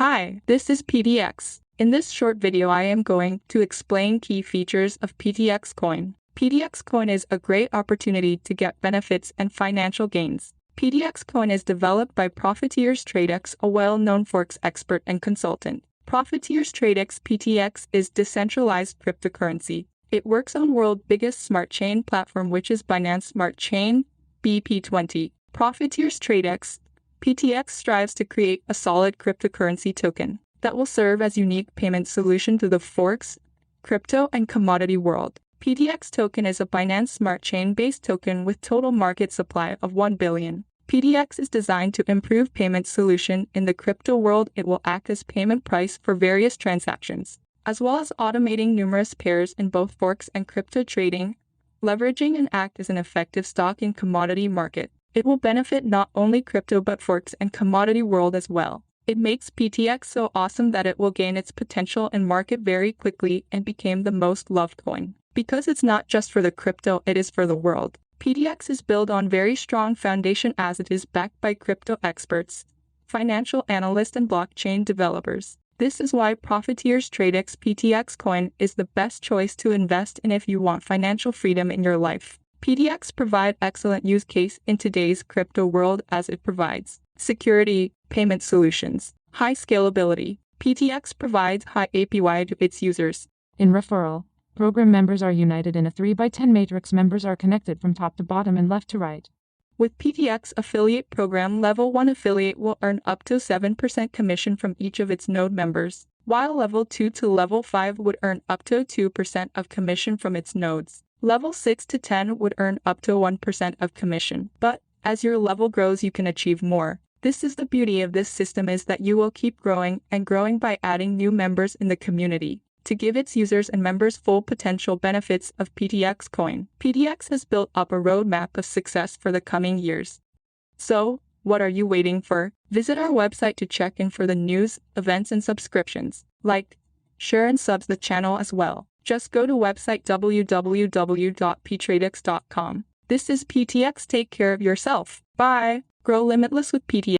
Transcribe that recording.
Hi, this is PTX. In this short video I am going to explain key features of PTX coin. PTX coin is a great opportunity to get benefits and financial gains. PTX coin is developed by Ptradex, a well-known forex expert and consultant. Ptradex PTX is decentralized cryptocurrency. It works on world's biggest smart chain platform, which is Binance Smart Chain, BP20. Ptradex PTX strives to create a solid cryptocurrency token that will serve as unique payment solution to the forex, crypto, and commodity world. PTX token is a Binance Smart Chain-based token with total market supply of 1 billion. PTX is designed to improve payment solution in the crypto world. It will act as payment price for various transactions, as well as automating numerous pairs in both forex and crypto trading, leveraging and act as an effective stock in commodity market. It will benefit not only crypto but forex and commodity world as well. It makes PTX so awesome that it will gain its potential in market very quickly and became the most loved coin. Because it's not just for the crypto, it is for the world. PTX is built on very strong foundation as it is backed by crypto experts, financial analysts, and blockchain developers. This is why Ptradex PTX coin is the best choice to invest in if you want financial freedom in your life. PTX provide excellent use case in today's crypto world as it provides security, payment solutions, high scalability. PTX provides high APY to its users. In referral, program members are united in a 3x10 matrix. Members are connected from top to bottom and left to right. With PTX affiliate program, level 1 affiliate will earn up to 7% commission from each of its node members, while level 2 to level 5 would earn up to 2% of commission from its nodes. Level 6 to 10 would earn up to 1% of commission. But as your level grows, you can achieve more. This is the beauty of this system, is that you will keep growing and growing by adding new members in the community to give its users and members full potential benefits of PTX coin. PTX has built up a roadmap of success for the coming years. So, what are you waiting for? Visit our website to check in for the news, events, and subscriptions. Like, share, and subs the channel as well. Just go to website www.ptradex.com. This is PTX. Take care of yourself. Bye. Grow limitless with PTX.